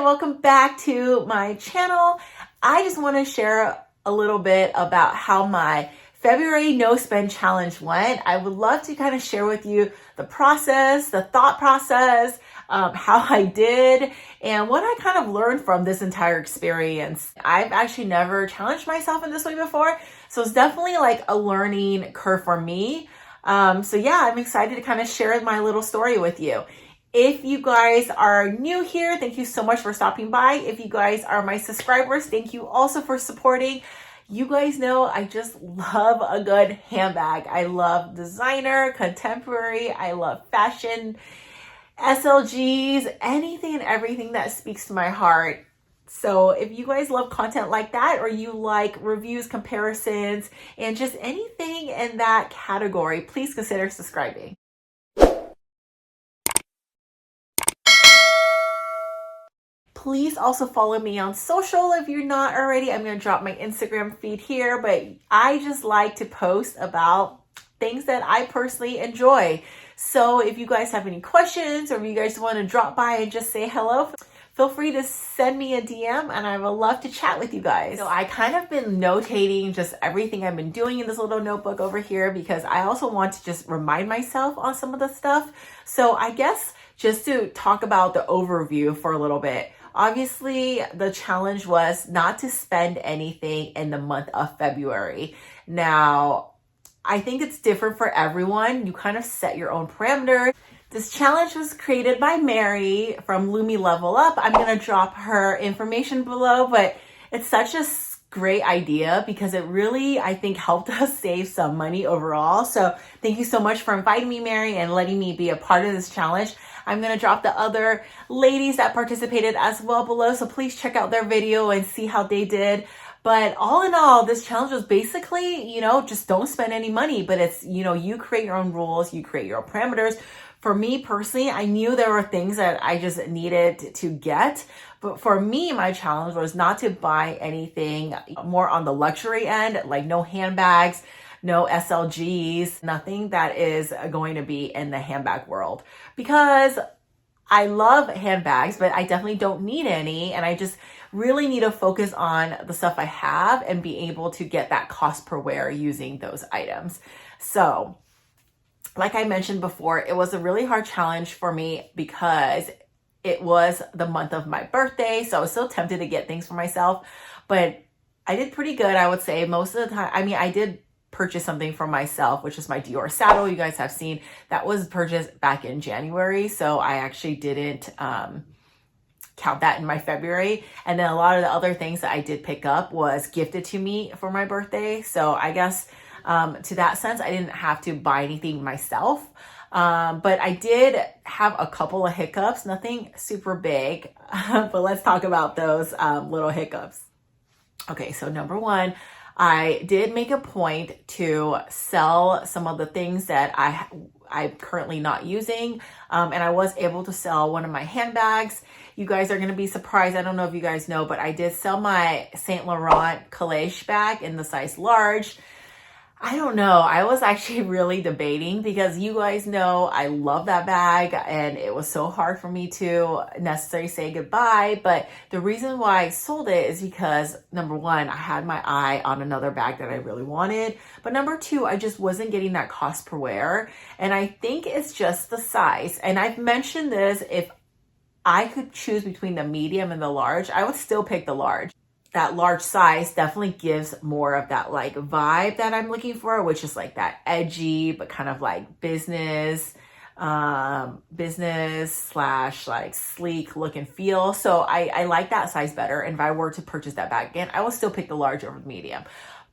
and welcome back to my channel. I just want to share a little bit about how my February no spend challenge went. I would love to kind of share with you the process, the thought process, how I did, and what I kind of learned from this entire experience. I've actually never challenged myself in this way before, so it's definitely like a learning curve for me. So yeah, I'm excited to kind of share my little story with you. If you guys are new here, thank you so much for stopping by. If you guys are my subscribers, thank you also for supporting. You guys know I just love a good handbag. I love designer, contemporary, I love fashion, SLGs, anything and everything that speaks to my heart. So if you guys love content like that, or you like reviews, comparisons, and just anything in that category, please consider subscribing. Please also follow me on social if you're not already. I'm going to drop my Instagram feed here, but I just like to post about things that I personally enjoy. So if you guys have any questions, or if you guys want to drop by and just say hello, feel free to send me a DM and I would love to chat with you guys. So I kind of been notating just everything I've been doing in this little notebook over here, because I also want to just remind myself on some of the stuff. So I guess just to talk about the overview for a little bit. Obviously, the challenge was not to spend anything in the month of February. Now, I think it's different for everyone. You kind of set your own parameters. This challenge was created by Mary from Lumi Level Up. I'm going to drop her information below, but it's such a great idea because it really, I think, helped us save some money overall. So thank you so much for inviting me, Mary, and letting me be a part of this challenge. I'm going to drop the other ladies that participated as well below, so please check out their video and see how they did. But all in all, this challenge was basically, just don't spend any money, but it's, you create your own rules, you create your own parameters. For me personally, I knew there were things that I just needed to get. But for me, my challenge was not to buy anything more on the luxury end, like no handbags, no SLGs, nothing that is going to be in the handbag world. Because I love handbags, but I definitely don't need any. And I just really need to focus on the stuff I have and be able to get that cost per wear using those items. So like I mentioned before, it was a really hard challenge for me because it was the month of my birthday. So I was still tempted to get things for myself, but I did pretty good, I would say. Most of the time, I did purchase something for myself, which is my Dior saddle. You guys have seen that was purchased back in January. So I actually didn't count that in my February. And then a lot of the other things that I did pick up was gifted to me for my birthday. So I guess to that sense, I didn't have to buy anything myself. But I did have a couple of hiccups, nothing super big, but let's talk about those little hiccups. Okay, so number one, I did make a point to sell some of the things that I'm currently not using. And I was able to sell one of my handbags. You guys are going to be surprised. I don't know if you guys know, but I did sell my Saint Laurent Calèche bag in the size large. I don't know. I was actually really debating because you guys know I love that bag and it was so hard for me to necessarily say goodbye. But the reason why I sold it is because, number one, I had my eye on another bag that I really wanted. But number two, I just wasn't getting that cost per wear. And I think it's just the size. And I've mentioned this, if I could choose between the medium and the large, I would still pick the large. That large size definitely gives more of that like vibe that I'm looking for, which is like that edgy, but kind of like business slash like sleek look and feel. So I like that size better. And if I were to purchase that bag again, I would still pick the large over the medium.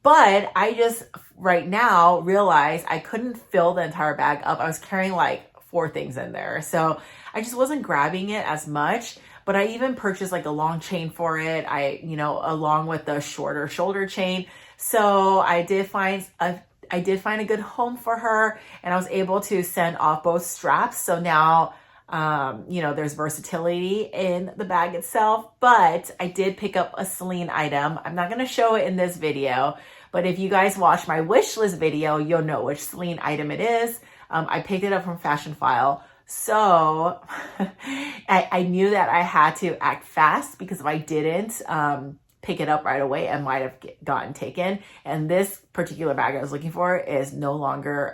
But I just right now realized I couldn't fill the entire bag up. I was carrying like 4 things in there. So I just wasn't grabbing it as much. But I even purchased like a long chain for it. Along with the shorter shoulder chain. So I did find a good home for her, and I was able to send off both straps. So now, there's versatility in the bag itself, but I did pick up a Celine item. I'm not going to show it in this video, but if you guys watch my wish list video, you'll know which Celine item it is. I picked it up from Fashion File. So I knew that I had to act fast, because if I didn't pick it up right away, it might have gotten taken. And this particular bag I was looking for is no longer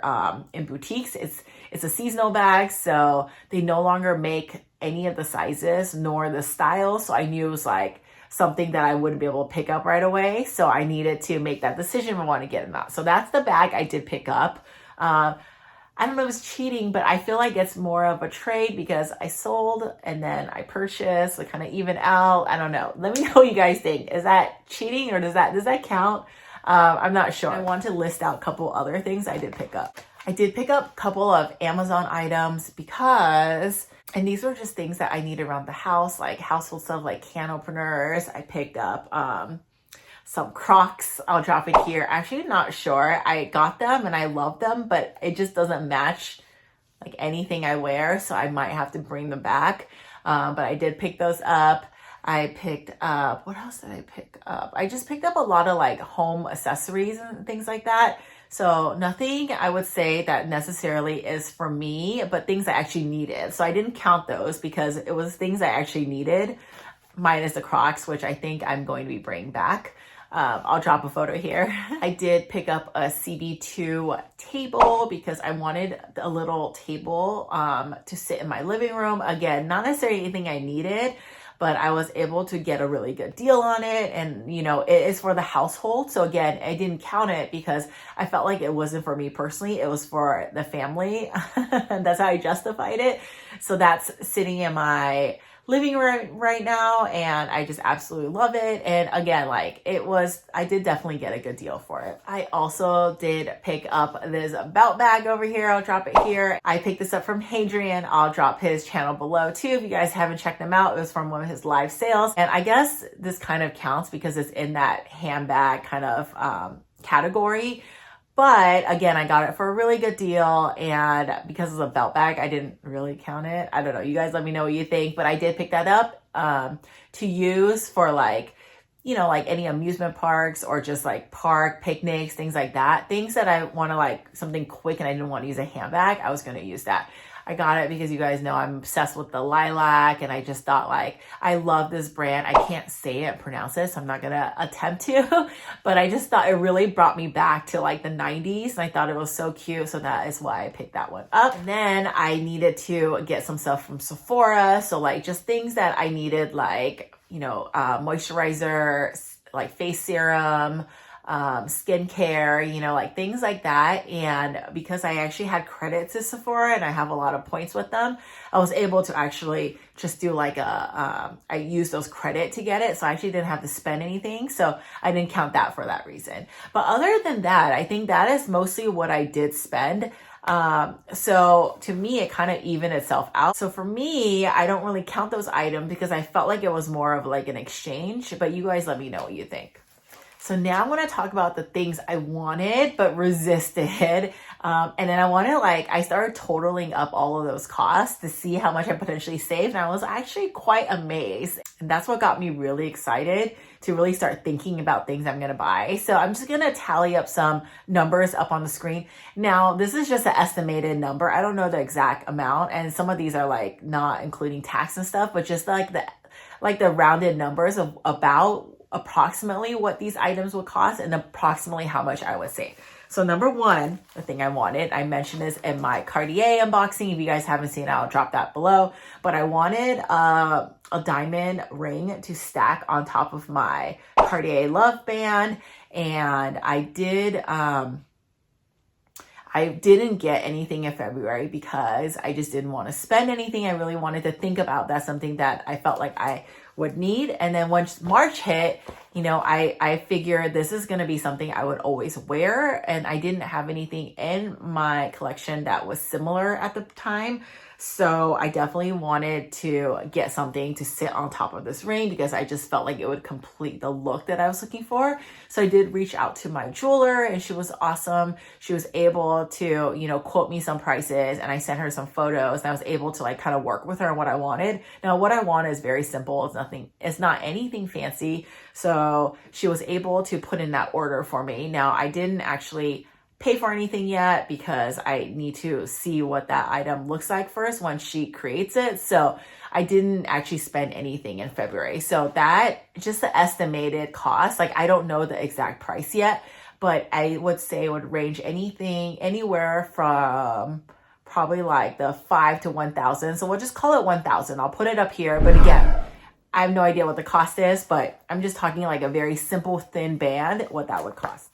in boutiques. It's a seasonal bag, so they no longer make any of the sizes nor the styles. So I knew it was like something that I wouldn't be able to pick up right away. So I needed to make that decision if I want to get it or not. So that's the bag I did pick up. I don't know if it's cheating, but I feel like it's more of a trade, because I sold and then I purchased, so kind of even out. I don't know. Let me know what you guys think. Is that cheating, or does that count? I'm not sure. I want to list out a couple other things I did pick up. I did pick up a couple of Amazon items because, and these were just things that I need around the house, like household stuff, like can openers. I picked up some Crocs. I'll drop it here. Actually, not sure. I got them and I love them, but it just doesn't match like anything I wear, so I might have to bring them back. But I did pick those up. I picked up, what else did I pick up? I just picked up a lot of like home accessories and things like that. So nothing I would say that necessarily is for me, but things I actually needed. So I didn't count those because it was things I actually needed, minus the Crocs, which I think I'm going to be bringing back. I'll drop a photo here. I did pick up a CB2 table because I wanted a little table to sit in my living room. Again, not necessarily anything I needed, but I was able to get a really good deal on it. And, you know, it is for the household. So again, I didn't count it because I felt like it wasn't for me personally. It was for the family. And that's how I justified it. So that's sitting in my living room right now, and I just absolutely love it. And again, like I did definitely get a good deal for it. I also did pick up this belt bag over here. I'll drop it here. I picked this up from Hadrian. I'll drop his channel below too if you guys haven't checked him out. It was from one of his live sales, and I guess this kind of counts because it's in that handbag kind of category. But again, I got it for a really good deal, and because it's a belt bag, I didn't really count it. I don't know. You guys let me know what you think, but I did pick that up to use for like, you know, like any amusement parks or just like park picnics, things like that. Things that I want to like something quick and I didn't want to use a handbag, I was going to use that. I got it because you guys know I'm obsessed with the lilac, and I just thought like, I love this brand. I can't say it, pronounce it, so I'm not going to attempt to, but I just thought it really brought me back to like the 90s, and I thought it was so cute. So that is why I picked that one up. And then I needed to get some stuff from Sephora. So like just things that I needed, like, you know, moisturizer, like face serum, skincare, you know, like things like that. And because I actually had credit to Sephora and I have a lot of points with them, I was able to actually just do like I used those credit to get it. So I actually didn't have to spend anything. So I didn't count that for that reason. But other than that, I think that is mostly what I did spend. So to me, it kind of evened itself out. So for me, I don't really count those items because I felt like it was more of like an exchange, but you guys let me know what you think. So now I'm going to talk about the things I wanted but resisted. And then I started totaling up all of those costs to see how much I potentially saved. And I was actually quite amazed. And that's what got me really excited to really start thinking about things I'm going to buy. So I'm just going to tally up some numbers up on the screen. Now, this is just an estimated number. I don't know the exact amount. And some of these are like not including tax and stuff, but just like the rounded numbers of about approximately what these items would cost and approximately how much I would save. So number one, the thing I wanted, I mentioned this in my Cartier unboxing. If you guys haven't seen it, I'll drop that below. But I wanted a diamond ring to stack on top of my Cartier Love Band. And I didn't get anything in February because I just didn't want to spend anything. I really wanted to think about that's something that I felt like I would need. And then once March hit, you know, I figured this is going to be something I would always wear. And I didn't have anything in my collection that was similar at the time. So I definitely wanted to get something to sit on top of this ring because I just felt like it would complete the look that I was looking for. So I did reach out to my jeweler and she was awesome. She was able to, you know, quote me some prices and I sent her some photos and I was able to like kind of work with her on what I wanted. Now, what I want is very simple. It's not anything fancy. So she was able to put in that order for me. Now, I didn't actually pay for anything yet because I need to see what that item looks like first once she creates it. So I didn't actually spend anything in February. So that, just the estimated cost, like I don't know the exact price yet, but I would say it would range anywhere from probably like the 5 to 1,000. So we'll just call it 1,000. I'll put it up here. But again, I have no idea what the cost is, but I'm just talking like a very simple thin band, what that would cost.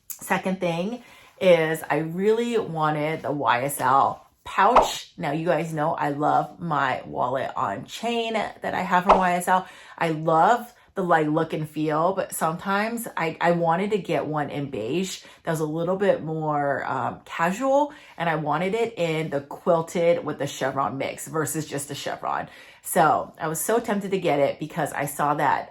Second thing is I really wanted the YSL pouch. Now you guys know I love my wallet on chain that I have from YSL. I love the like look and feel, but sometimes I wanted to get one in beige that was a little bit more casual, and I wanted it in the quilted with the chevron mix versus just the chevron. So I was so tempted to get it because I saw that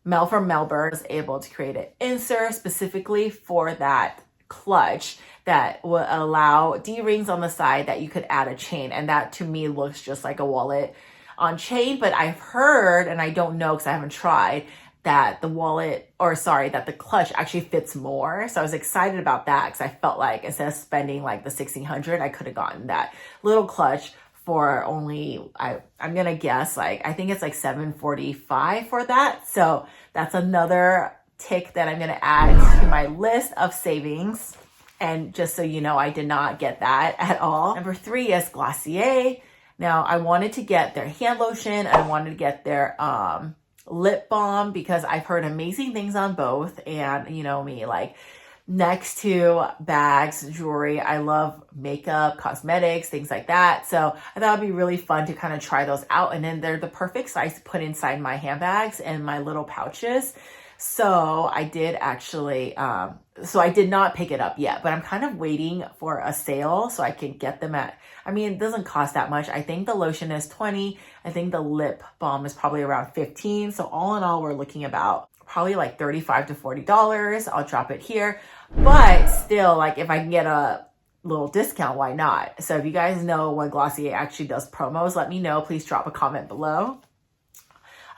Mel from Melbourne was able to create an insert specifically for that clutch that will allow D-rings on the side that you could add a chain. And that to me looks just like a wallet on chain, but I've heard, and I don't know because I haven't tried, that that the clutch actually fits more. So I was excited about that because I felt like instead of spending like the $1,600, I could have gotten that little clutch for only, I'm gonna guess, like I think it's like $745 for that. So that's another tick that I'm gonna add to my list of savings. And just so you know, I did not get that at all. Number 3 is Glossier. Now I wanted to get their hand lotion. I wanted to get their lip balm because I've heard amazing things on both. And you know me, like next to bags, jewelry, I love makeup, cosmetics, things like that. So I thought it'd be really fun to kind of try those out. And then they're the perfect size to put inside my handbags and my little pouches. So I did actually, so I did not pick it up yet, but I'm kind of waiting for a sale so I can get them at, I mean, it doesn't cost that much. I think the lotion is $20. I think the lip balm is probably around $15. So all in all, we're looking about probably like $35 to $40. I'll drop it here, but still, like if I can get a little discount, why not? So if you guys know when Glossier actually does promos, let me know. Please drop a comment below.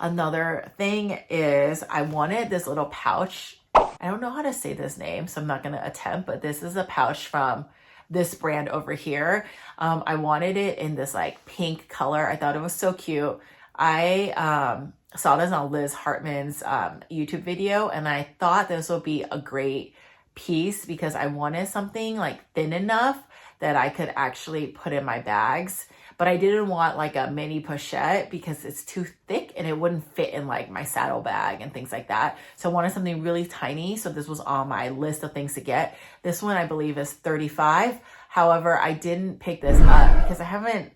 Another thing is I wanted this little pouch. I don't know how to say this name, so I'm not going to attempt, but this is a pouch from this brand over here. I wanted it in this like pink color. I thought it was so cute. I saw this on Liz Hartman's YouTube video, and I thought this would be a great piece because I wanted something like thin enough that I could actually put in my bags. But I didn't want like a mini pochette because it's too thick and it wouldn't fit in like my saddle bag and things like that. So I wanted something really tiny. So this was on my list of things to get. This one I believe is $35. However, I didn't pick this up because I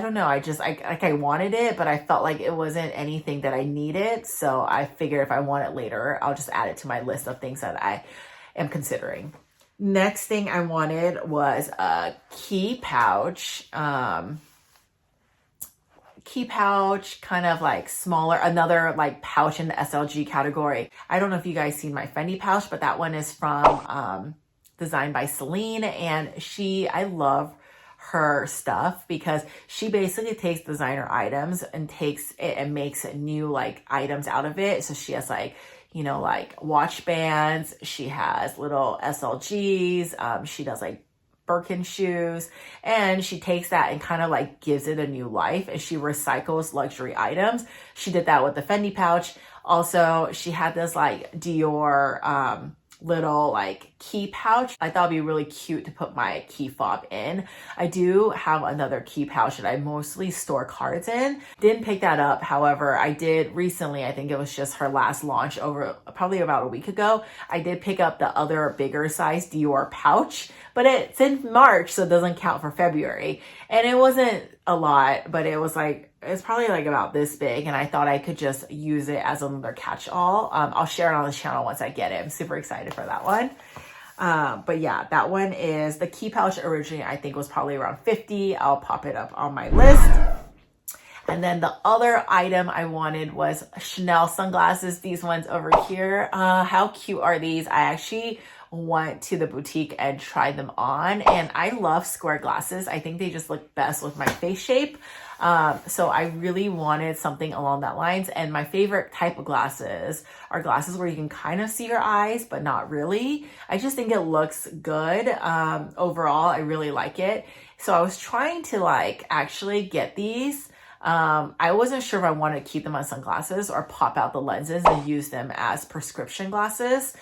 don't know. I wanted it, but I felt like it wasn't anything that I needed. So I figured if I want it later, I'll just add it to my list of things that I am considering. Next thing I wanted was a key pouch. Key pouch, kind of like smaller, another like pouch in the SLG category. I don't know if you guys seen my Fendi pouch, but that one is from designed by Celine, and I love her stuff because she basically takes designer items and takes it and makes new like items out of it. So she has like, you know, like watch bands. She has little SLGs. She does like Birkin shoes, and she takes that and kind of like gives it a new life, and she recycles luxury items. She did that with the Fendi pouch. Also, she had this like Dior little like key pouch. I thought it'd be really cute to put my key fob in. I do have another key pouch that I mostly store cards in. Didn't pick that up. However, I did recently, I think it was just her last launch over probably about a week ago. I did pick up the other bigger size Dior pouch, but it's in March, so it doesn't count for February. And it wasn't a lot, but it was like, it's probably like about this big, and I thought I could just use it as another catch-all. I'll share it on the channel once I get it. I'm super excited for that one. But yeah, that one is the key pouch. Originally, I think was probably around $50. I'll pop it up on my list. And then the other item I wanted was Chanel sunglasses. These ones over here. How cute are these? I actually went to the boutique and tried them on, and I love square glasses. I think they just look best with my face shape. So I really wanted something along that lines. And my favorite type of glasses are glasses where you can kind of see your eyes, but not really. I just think it looks good. Overall, I really like it. So I was trying to like actually get these. I wasn't sure if I wanted to keep them on sunglasses or pop out the lenses and use them as prescription glasses.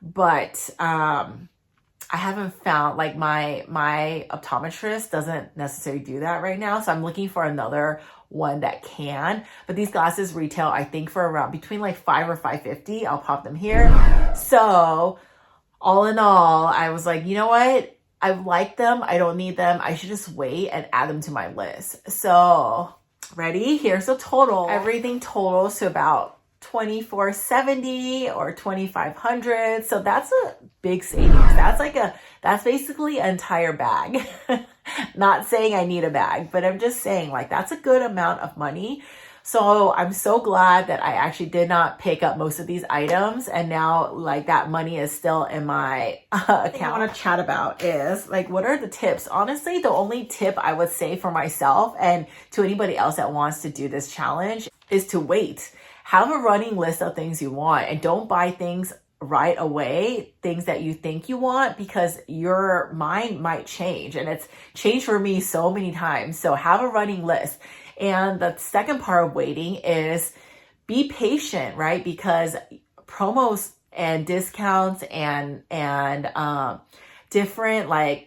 But I haven't found, like, my optometrist doesn't necessarily do that right now. So I'm looking for another one that can. But these glasses retail, I think, for around between like $5 or $5.50. I'll pop them here. So all in all, I was like, you know what? I like them. I don't need them. I should just wait and add them to my list. So ready? Here's the total. Everything totals to about $2,470 or $2,500. So that's a big savings. That's basically an entire bag. Not saying I need a bag, but I'm just saying, like, that's a good amount of money. So I'm so glad that I actually did not pick up most of these items, and now like that money is still in my account. What I want to chat about is like, what are the tips? Honestly, the only tip I would say for myself and to anybody else that wants to do this challenge is to wait. Have a running list of things you want, and don't buy things right away, things that you think you want, because your mind might change, and it's changed for me so many times. So have a running list. And the second part of waiting is be patient, right? Because promos and discounts and different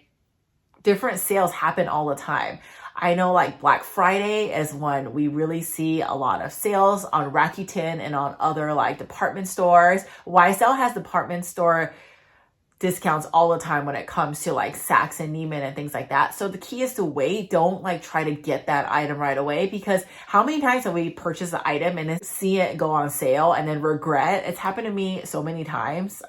sales happen all the time. I know like Black Friday is when we really see a lot of sales on Rakuten and on other like department stores. YSL has department store discounts all the time when it comes to like Saks and Neiman and things like that. So the key is to wait. Don't like try to get that item right away, because how many times have we purchased the item and then see it go on sale and then regret? It's happened to me so many times.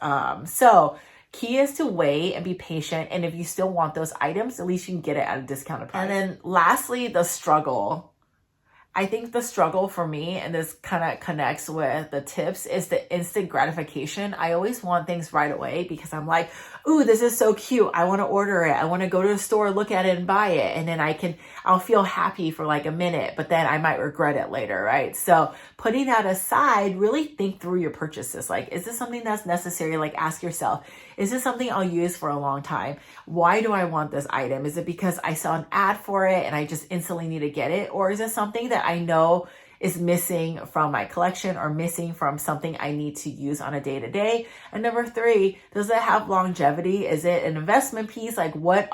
So key is to wait and be patient. And if you still want those items, at least you can get it at a discounted price. And then lastly, the struggle. I think the struggle for me, and this kind of connects with the tips, is the instant gratification. I always want things right away because I'm like, ooh, this is so cute. I want to order it. I want to go to the store, look at it and buy it. And then I'll feel happy for like a minute, but then I might regret it later, right? So putting that aside, really think through your purchases. Like, is this something that's necessary? Like, ask yourself, is this something I'll use for a long time? Why do I want this item? Is it because I saw an ad for it and I just instantly need to get it? Or is it something that I know is missing from my collection or missing from something I need to use on a day-to-day? And number 3, does it have longevity? Is it an investment piece? Like, what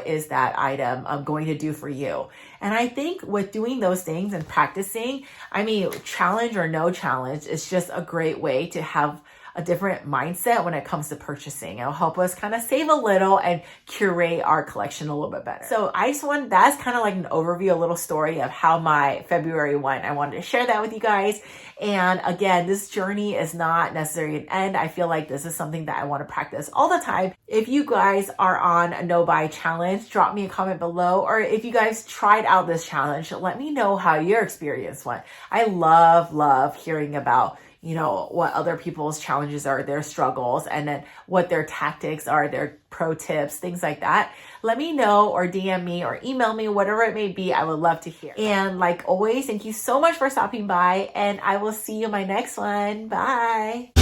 is that item going to do for you? And I think with doing those things and practicing, I mean, challenge or no challenge, it's just a great way to have a different mindset when it comes to purchasing. It'll help us kind of save a little and curate our collection a little bit better. So that's kind of like an overview, a little story of how my February went. I wanted to share that with you guys. And again, this journey is not necessarily an end. I feel like this is something that I want to practice all the time. If you guys are on a no buy challenge, drop me a comment below. Or if you guys tried out this challenge, let me know how your experience went. I love hearing about, you know, what other people's challenges are, their struggles, and then what their tactics are, their pro tips, things like that. Let me know, or DM me or email me, whatever it may be. I would love to hear. And like always, thank you so much for stopping by, and I will see you in my next one. Bye.